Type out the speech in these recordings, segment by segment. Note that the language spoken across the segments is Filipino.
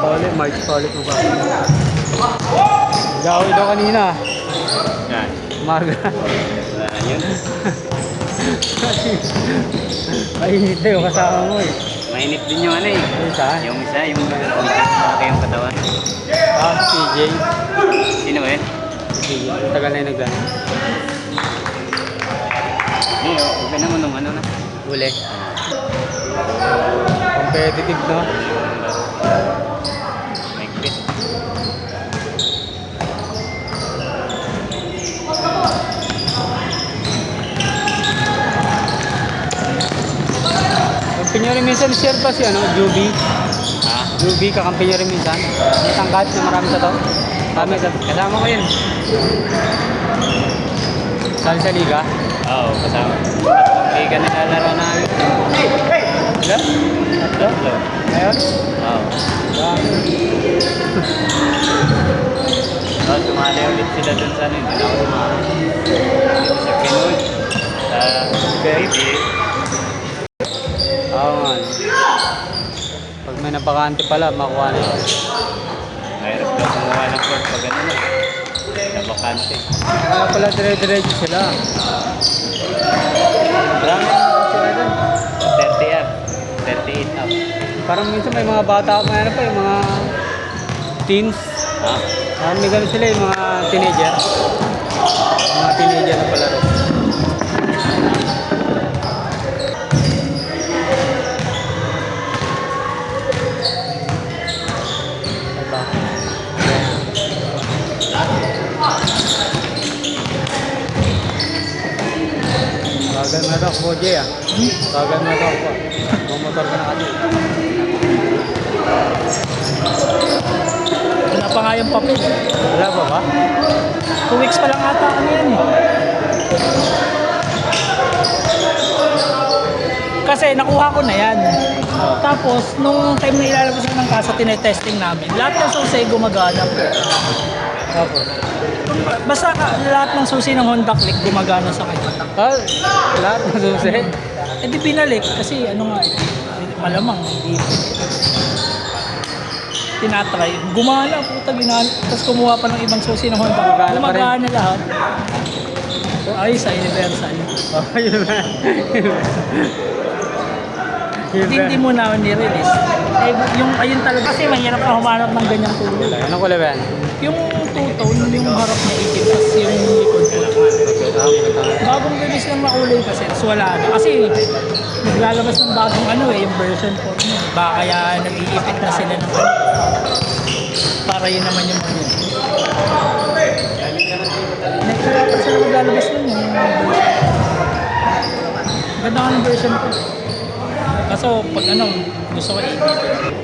Paulit, March paulit mo ba? Gawin daw kanina. Yan. Umaga. Yun. Mainit na yung kasama mo eh. Mainit din yung ano eh. Isa? Yung isa, yung malaki yung katawan. Ah, CJ. Sino ba yun? CJ. Tagal na yung nagdaan. Hindi, okay naman nung ano na. Uli. Competitive, no? Maigpit. Kampi nyo rin minsan share pa si ano, Juby. Ha? Juby, kakampi nyo rin minsan. May tangkat na marami sa to. Kami, kasama ko yun. Saan sa liga? Oo, kasama. Tatlong liga na lalaro namin. Ilan? Tatlo. Ngayon? Oo. Tapos sumali ulit sila dun sa ano, hindi na ako sumali. Dito sa Pinoy. Sa baby. Oo nga. Pag may napakante pala, makuha na yun. Mahirap daw kumuha ng court pag ano na. Nabakante. Kaya pala dire-diretso sila. Marami naman sila dun. 30 up. 38 up. Parang minsan may mga bata, may ano pa, yung mga teens. Ha? Parang may ganun sila, yung mga teenager. Mga teenager na palaro. Aba. Bagal mo na ito, Boje ah. Bagal mo na ito ako. Mamotor ka na kasi. Wala pa nga yung papel. Wala ba ba? 2 weeks pa lang ata ano yan eh. Kasi nakuha ko na yan. Tapos, nung time na ilalabas ng kasa, tinetesting namin. Lahat ng susi gumagana po. Tapos. Basta lahat ng susi ng Honda Click gumagana sa kanya. Ah, lahat na susi. Eh di pinalik kasi ano nga eh. Malamang hindi. Tinatry. Gumana puta ginana. Tapos kumuha pa ng ibang susi ng Honda. Gumagana pa rin. Gumagana lahat. Ay, sa Universal. Oh, yun ba? Hindi mo na ni-release. Eh, yung ayun talaga kasi mahirap na humanap ng ganyang kulay. Anong kulay ba yan? Yung two-tone, yung harap niya itim, tapos yung likod ko. Bagong release lang na kulay kasi, tapos wala na. Kasi naglalabas ng bagong ano eh, yung version 4 niya. Baka kaya nag-iipit na sila ng para yun naman yung ano. Next year pa sila maglalabas nun yung version. Ganda ka ng version 4. Kaso pag ano, gusto ko i-edit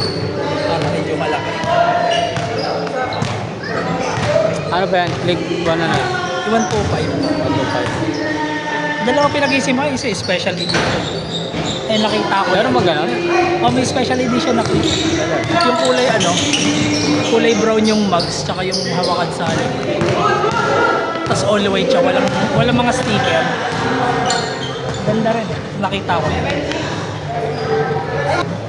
para medyo malaki. Ano ba yan? Click 1 na na. 125. Dalawa pinag-isima, isa special edition. Eh nakita ko. Meron ba ganun? Oh, may special edition na clip. Yung kulay ano, kulay brown yung mugs, tsaka yung hawakan sa alin. Tapos all white siya, walang mga sticker. Ganda rin. Nakita ko yan.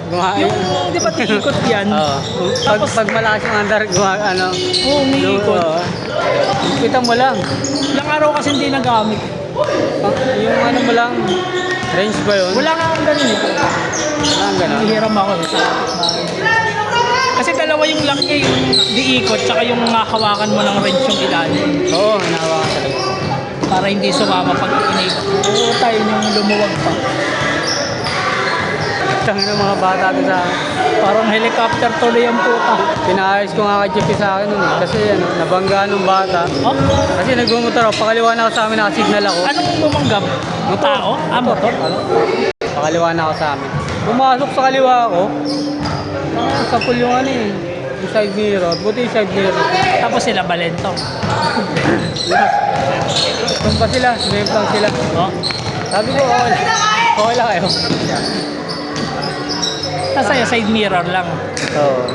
Gumain. Yung, di ba tiikot yan? Oo. Pag malakas yung under, ano? Oo, umiikot. Oo. Kita mo lang. Ilang araw kasi hindi nagamit. Yung ano mo lang, range ba yun? Wala nga akong ganun eh. Wala ang ganun. Hihiram ako eh. Sa kapitbahay. Kasi dalawa yung lock niya, yung diikot, tsaka yung hawakan mo ng wrench yung ilalim. Oo, hinahawakan talaga. Para hindi sumama pag inikot. Oo, tayo yung lumuwag pa. Tangin ng mga bata ko sa Parang helicopter tuloy ang puta. pinaayos ko nga kay Jeppy sa akin nun eh. Kasi ano, nabangga nung bata. Oh? Kasi nagmumotor ako, pakaliwa na ako sa amin, nakasignal ako. Anong bumanggap? Tao? Ah, motor? Pakaliwa na ako sa amin. Pumasok sa kaliwa ako. Sa pool yung ano eh. Yung side mirror. Buti yung side mirror. Tapos sila balento. Tumpa sila, sumemplang sila. Oh? Sabi ko, okay lang kayo. Tapos sa'yo, side mirror lang. Oo.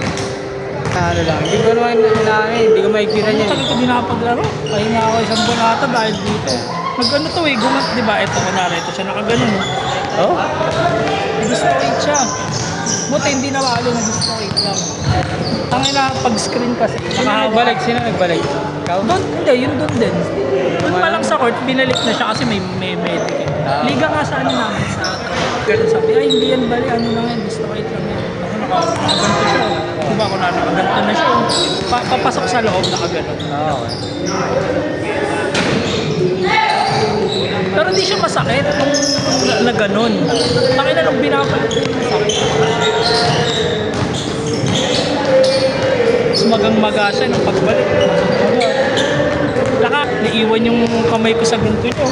Ano lang, hindi ko naman hindi ko makikita niya. Sabi ko, di nakapaglaro. Pahinga ako isang buwan ata dahil dito. Nag-ano to eh, gumat, di ba? Ito, kunwari, ito siya nakaganon. Oo? Gusto ko siya. Buti hindi na walo na dislocate lang. Tangin na pag-screen kasi. Sino nagbalik? Sino nagbalik? Ikaw? Doon, hindi, yun doon din. Doon pa lang sa court, binalik na siya kasi may medic eh. Liga nga sa ano namin, sa pero sabi, ay hindi yan bali, ano na yan, dislocate lang yan. Ako nakaganto siya. Diba ako nakaganto na siya. Papasok sa loob, nakaganon. Okay. Pero hindi siya masakit nung na ganun. Tangin na nung binapalit. Masakit. Mas magang-maga siya nung pagbalik. Naiwan yung kamay ko sa ganito nyo.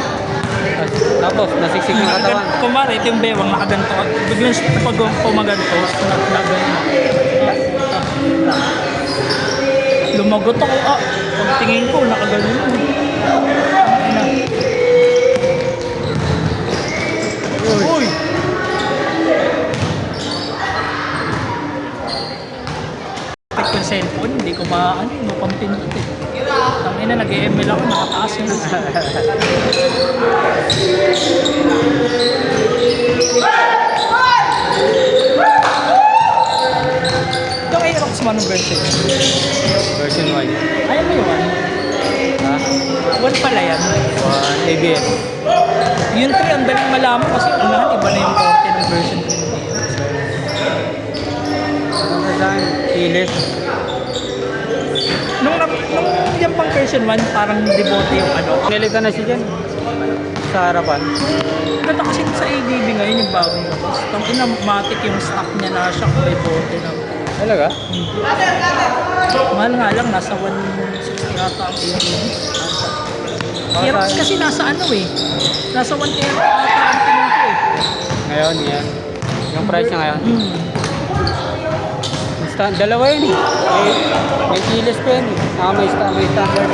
Tapos, nasiksik yung katawan. Kumari, ito yung bewang nakaganto. Biglang pag pumaganto, lumagot ako. Pagtingin ko, nakaganon. Uy! Kahit yung cellphone, hindi ko mapampindot eh. Tangina, nag-ML ako, nakataas yun. Ito kay Roxman ng version. Version 1. Ayaw mo yun? Ha? 1 pala yan. ABS. Yung 3, ang daling malaman kasi unahan, iba na yung 40 ng version 3. Ano sa akin? Kilis. Nung yung pang version 1, parang debote yung ano. Nilita na siya dyan. Sa harapan. Ganda kasi sa ADB ngayon yung bagong labas. Tang ina, matic yung stock niya na siya kung debote na. Talaga? Mahal nga lang, nasa 160 ata ang ADB. Aerox kasi nasa ano eh. Nasa 1 Aerox ata ang tingin ko eh. Ngayon, yan. Yung price niya ngayon. Dalawa yun eh. May kilis pa yun eh. May standard.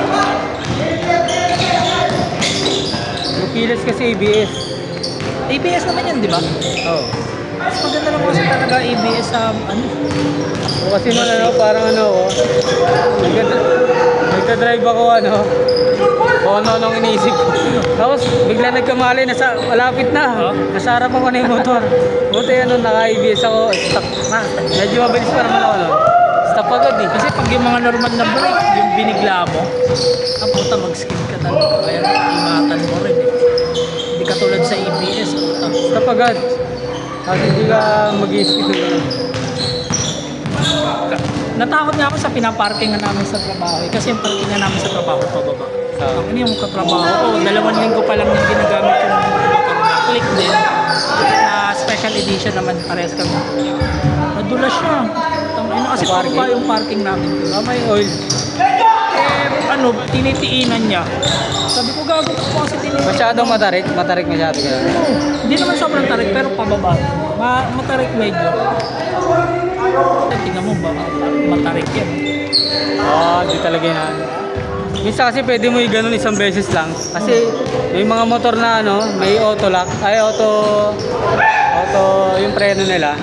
Yung kilis kasi ABS. ABS naman yan, di ba? Oo. Mas maganda lang kasi talaga ABS sa ano. O kasi man ano, parang ano oh. Nagka-drive ako ano. O ano iniisip ko. Tapos bigla nagkamali, malapit na. Nasa harap ako na yung motor. Buti ano, naka-ABS ako. Stop na. Medyo mabilis pa naman ako no. Stop agad eh. Kasi pag yung mga normal na brake, yung binigla mo, ang puta mag-skid ka talaga. Kaya ingatan mo rin eh. Hindi katulad sa ABS, puta. Stop agad. Kasi hindi ka mag-i-skid ng gano'n. Natakot nga ako sa pinaparkingan namin sa trabaho eh. Kasi yung parkingan namin sa trabaho pababa. Ano yung katrabaho ko, 2 linggo pa lang yung ginagamit yung motor na click din. Na special edition naman, parehas kami. Nadulas siya. Ano kasi pababa yung parking namin. May oil. Ano, tinitiinan niya. Sabi ko gago ko kasi tinitiinan. Masyadong matarik. Matarik masyado kaya. Hindi naman sobrang tarik pero pababa. Matarik medyo. Tingnan mo ba, matarik yan. Di talaga yun. Minsan kasi pwede mo i-ganon isang beses lang. Kasi may mga motor na ano, may auto lock. Yung preno nila.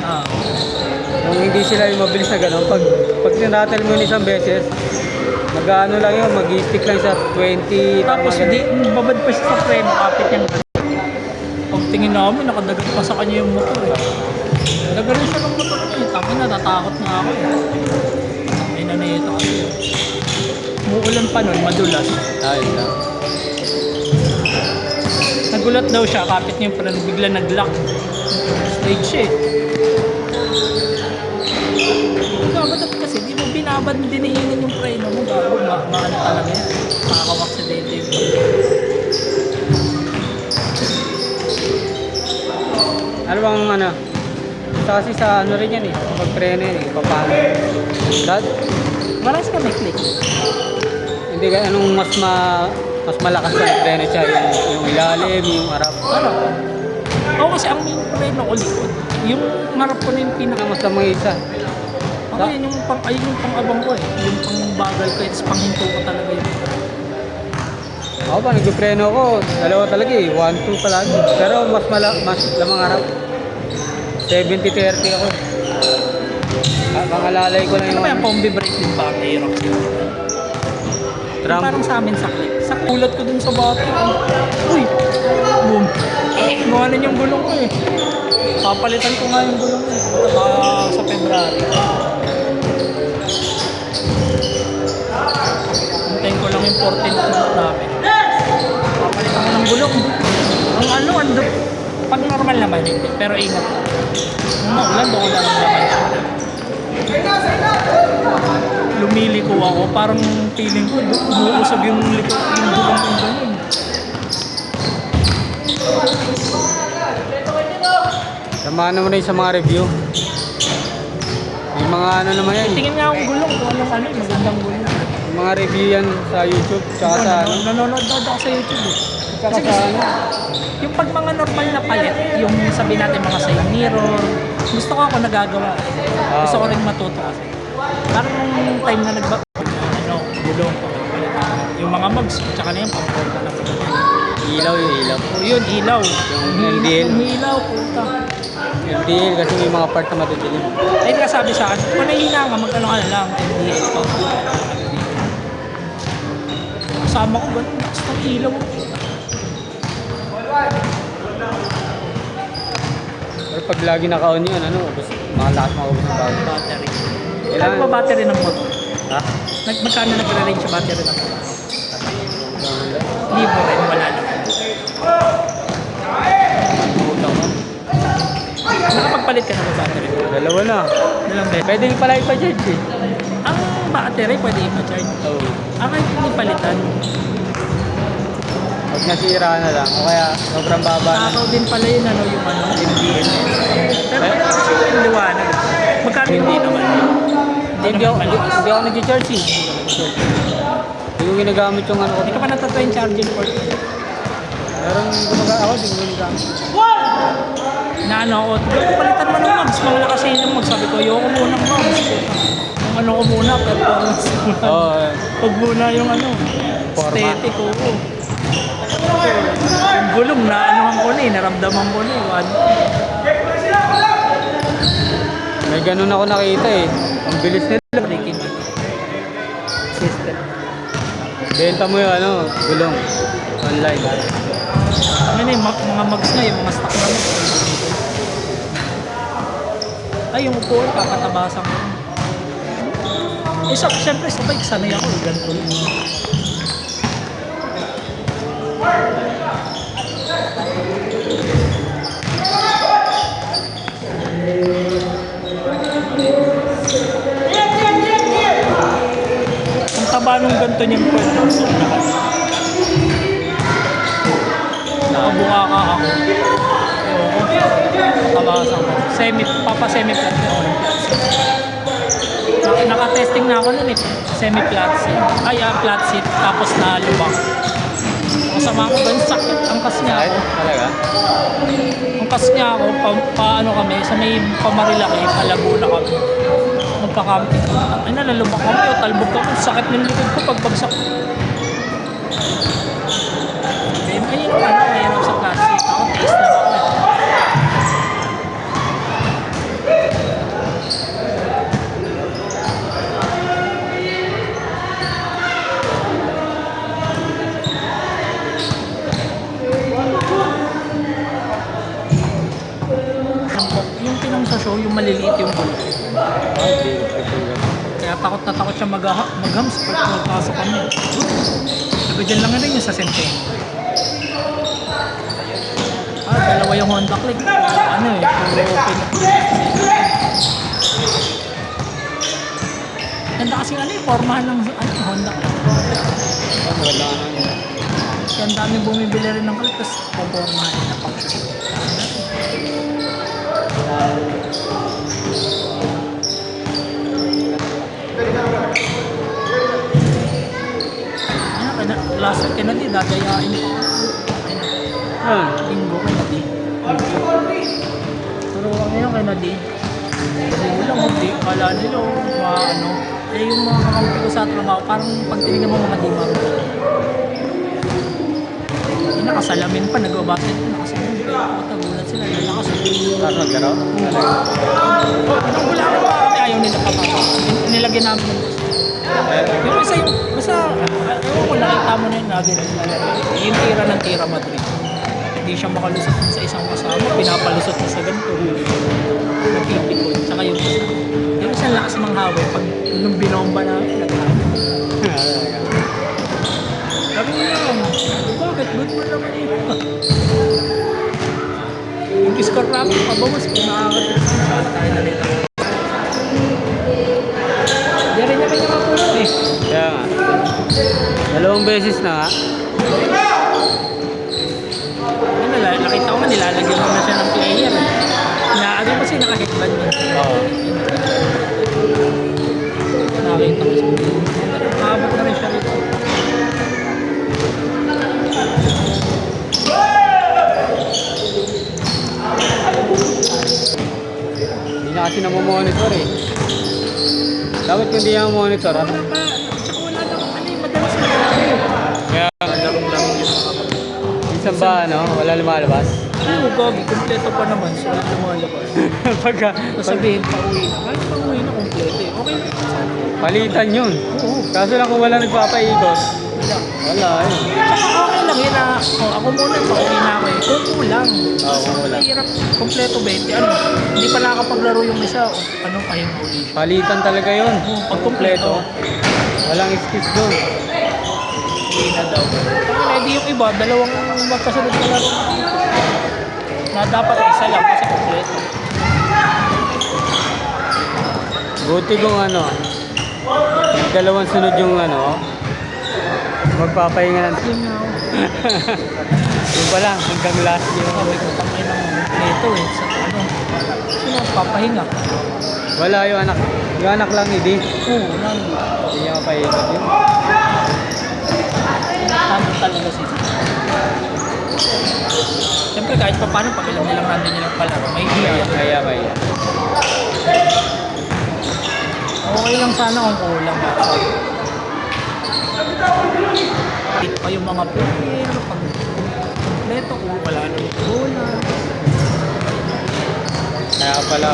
Yung hindi sila yung mabilis na ganon. Pag tinrattle mo yun isang beses, mag-ano lang yun, mag-stick lang sa 20. Tapos babad pa siya sa preno, kapit niyang pag tingin namin, nakadagat pa sa kanya yung motor eh. Nagaling siya ng motor niya eh. Tangin na, natatakot nga ako eh. Tangin na ito kasi. Muulan pa nun, madulas. Ayun lang. Nagulat daw siya, kapit niya yung preno, bigla nag-lock. Stage siya eh. Gabatat kasi, di mo binabad, dinihinan yung preno mo, gago, maano talaga yan. Makakawaksidente yung Ano bang ano? Kasi sa ano rin yan eh. Pag preno yan eh. Papano. Dad? maras ka may click. Hindi ka anong mas malakas na preno siya. Yung ilalim, yung harap. Ano? Oo kasi ang preno ko likod. Yung marap ko na yung pinaka. Mas lamang isa. Ako yun yung pang-abang ko eh. Yung pang-bagal ko, it's pang-hinto ko talaga yun. Ako pa, nagpipreno ko. Dalawa talaga eh. 1-2 palagi. Pero mas lamang harap. 70-30 ako. Pangalalay ko na Ano yung ba yung combi brake din ba ang Aerox? drum. Parang sa amin sa click. Sa kulat ko dun sa bata. Uy! Boom! Gumanan yung gulong ko eh. Papalitan ko nga yung gulong eh. Sa February. Hintayin ko lang yung 14th month namin. Papalitan ko ng gulong. Ang ano, pag normal naman hindi. Pero ingat lang. Nung maulan, doon ko lang naman. Lumiliko ako. Parang feeling ko, umuusog yung likod, yung gulong yung gano'n. Samahan naman rin sa mga review. May mga ano naman yan. Tingin nga akong gulong kung anong ano, magandang gulong. May mga review yan sa YouTube. Tsaka sa ano. Nanonood ako sa YouTube eh. Tsaka Kasi sa ano. yung pag mga normal na palit, yung sabihin natin mga side mirror, gusto ko ako nagagawa. Gusto ko rin matuto kasi. Parang nung time na gulong ko. Yung mga mugs, tsaka na yung pang-form na lang. Ilaw yung ilaw. O yun, ilaw. Yung MDL. Yung ilaw, puta. MDL kasi may mga part na madidilim. Ay, sabi sa akin, kung nahihina nga, magkano ka na lang, MDL pa. Kasama ko, gano'n, basta ilaw. Pero pag lagi naka-on yun, ano, lahat makaubos ng bago. Battery. Kailangan- Kailan ba battery ng motor? Ha? Magkano nagre-range sa battery ng motor? Libo rin, wala lang. Utang mo. Nakapagpalit ka na ba battery? Dalawa na. Dalang beses. Pwede pala ipa-charge eh. Ang battery pwede ipa-charge. Oo. Ang kahit hindi palitan, Pag nasira na lang. O kaya sobrang baba na. takaw din pala yun, ano, yung ano, MDL. Pero pwede kasi yung liwanag. Magkano hindi naman? Hindi ako nag-charge eh. Hindi ko ginagamit yung ano ko. Hindi ka pa natatry yung charging port. Meron ako, hindi ko ginagamit. Na ano ako, palitan mo ng mags, mga lakas yung mags. Sabi ko, ayoko muna ng mags. Yung ano ko muna, performance muna. Oo. Pag muna yung ano, Forma. aesthetic ko. Yung gulong na anuhan ko na eh, naramdaman ko na eh. May ganun ako nakita eh. Ang bilis nila. Breaking system. Benta mo yung ano, gulong. Online. Ano yung mga mags na, yung mga stock na mags. Ay, yung upuan, kakatabasan ko. Eh, syempre sa bike, sanay ako. Ganito lang. Ang taba nung ganito niyang pwede. Nakabuka ka ako. Tabasan ko. Papa-semi-flat na ako ng flat seat. Naka-testing na ako nun eh. Semi-flat seat. Ay, flat seat. Tapos na lubak. Kasama ko doon, sakit. Ang kas niya ako. Talaga? Ang kas niya ako, paano kami, sa may Pamarilaki, Laguna kami. Magka-camping. Ay, nalalubak kami o talbog kami. Sakit ng likod ko pagbagsak. Then, ayun ang ano, mayroon sa flat seat. Ako, taste na ako. Yung pinang sa show, yung maliliit yung bulok. Kaya takot na takot siya mag-hams pag magpasok kami. Sabi dyan lang rin yung sa Centennial. Dalawa yung Honda Click. Ano eh, puro open. Ganda kasi ano yung formahan ng Honda Click. Maganda ka na. Kaya ang dami bumibili rin ng Click, tapos popormahan na function. Last week, Kennedy, dadayain ko. Linggo, Kennedy. Pero ngayon, Kennedy. Hindi lang, hindi. Kala nila, ano. Eh, yung mga kakampi ko sa trabaho, parang pag tinignan mo mga di marunong. Nakasalamin pa, nag-basketball na kasi tagulat sila, lalakas. Tapos maglaro? Talaga? Wala ka pa kami, ayaw nila papasok. Nilagyan namin ng bus. Yung isa yung, basta, ewan ko nakita mo na yun, lagi rin nalaro. Yung tira ng Tira Madrid. Hindi hindi siya makalusot sa isang kasama, pinapalusot niya sa ganito. Nagpipikon, tsaka yung isa. Yung isang lakas manghaway, pag nung binomba namin, naghahabol. Sabi niya, bakit? Good mo naman yun. Yung score namin, pabawas po, nakakatrip sa tayo na nito. Di rin naman yung mapulot eh. Kaya nga. 2 beses na nga. Ano, nakita ko nga nilalagyan mo na siya ng player. Inaano kasi naka-headband niya. Oo. Nakita ko siya. Nakabot na rin siya rito. Hindi na kasi namomonitor eh. Dapat kung hindi niya monitor, ano? Tsaka wala namang ano yung madalas na laro. Kaya Larong-laro yun. minsan ba, ano? Wala lumalabas? Ano, gagi, kompleto pa naman. So, wala lumalabas. Pagka, Sabihin, pauwi na. Kahit pauwi na, kompleto eh. Okay lang yun sana. palitan yun. Oo. Kaso lang kung wala nagpapaikot, Wala. wala eh. Tsaka okay lang yun na, ako muna, pauwi na ako eh. Kung kulang. Oo, kung wala. Mahirap, kompleto 20. Ano, hindi pa nakakapaglaro yung isa. O, ano, pahinga ulit. Palitan talaga yun. Pag kompleto, Walang excuse doon. uwi na daw. Kaya hindi yung iba, dalawang magkasunod na laro. Na dapat isa lang kasi kompleto. Buti kung ano, dalawang sunod yung ano, magpapahinga ng Yun nga ako. yung pala, hanggang last year. Sabi ko, tangay ng kompleto eh. Sa ano, sino ang papahinga? Wala yung anak. Yung anak lang hindi. Oo, nang Hindi niya mapaikot yun. tama talaga siya. Siyempre kahit pa paano, pag alam nilang nandun nilang palaro, may iya. Kaya. Okay lang sana kung kulang. Hit pa yung mga player, pag kompleto kung wala nang bola. Kaya pala,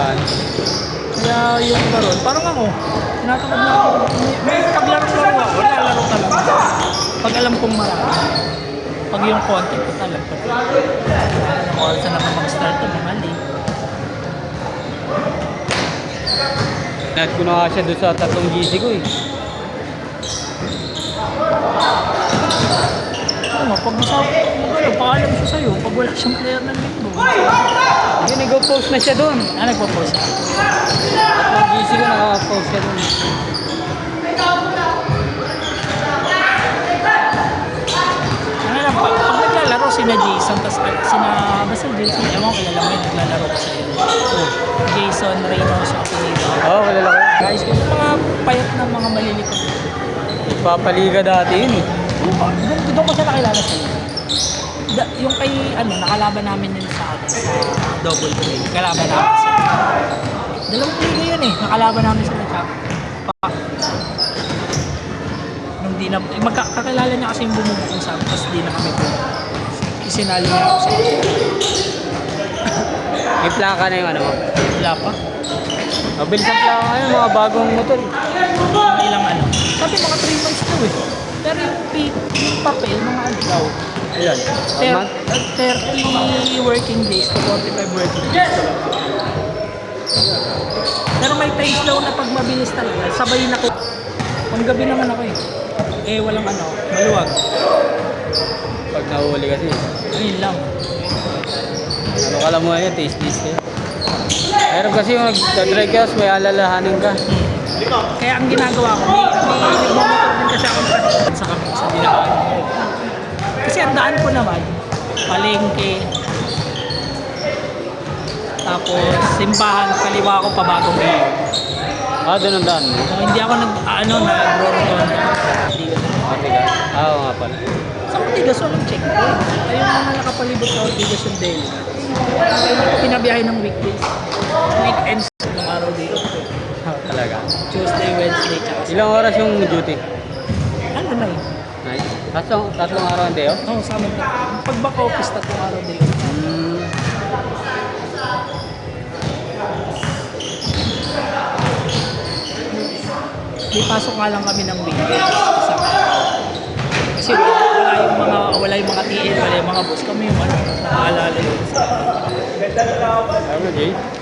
Kaya yung laro, parang ako, tinatamad na ako. May paglaro-laro ako, lalaro talaga. Pag alam kong marami. Pag yung konti ko talaga. Anong oras na naman mag-start to, mga late. net ko na nga siya doon sa 3 GC ko eh. Ano, pag isa, ano, paalam siya sa'yo, pag wala siyang player ng linggo. Yun, nag-post na siya doon. Nagpo-post siya. 3 GC ko naka-post siya doon. Ano lang, pag naglalaro sina Jason, tas basta Jason, ewan ko kilala mo yun, naglalaro ko sa iyo. Jason Reynoso, pinito. Oo, wala lang. Guys, yung mga payat ng mga malilikot. Nagpapaliga dati yun eh. Doon ko siya nakilala sa iyo. Yung kay, nakalaban namin yun sa double play. Kalaban namin siya. Dalawang play yun eh, nakalaban namin sa Chap. Nung di na, magkakilala niya kasi yung bumubukong sa amin, tapos di na kami po. Isinali niya ako sa iyo. May plaka na yung ano mo. Wala pa. Mabilis ang plaka ngayon, mga bagong motor. Mga ilang ano. Sabi mga 3 months daw eh. Pero yung papel, mga ano daw. Ilan? A month? 30 working days to 45 working days. Pero may times daw na pag mabilis talaga, sabay na ko. Pang gabi naman ako eh. Eh walang maluwag. Pag nahuli kasi. Ayun lang. Ano ka lang mo yan, taste eh. Meron kasi yung nag-drive ka, may alalahanin ka. Kaya ang ginagawa ko, may nagmamotor din kasi ako sa kami sa dinaan. Kasi ang daan ko naman, palengke, tapos simbahan, kaliwa ko pa bagong ngayon. Ah, doon ang daan mo. So, hindi ako nag-roll-on. Matigas. Ah, oo nga pala. Sa Ortigas, walang checkpoint. Ayun mga nakapalibot sa Ortigas yung daily. Pinabiyahe ng weekdays. Weekends ng araw dito. Talaga. Tuesday, Wednesday, tsaka sa... Ilang oras yung duty? Ano na yun? Nice. Tatlong araw ang day off? Oo, sa amin. Pag back office, 3 araw day. Di pasok nga lang kami ng weekend. Kasi wala yung mga TL, wala yung mga boss, kami yung ano, naalala yun. Ano, Jay?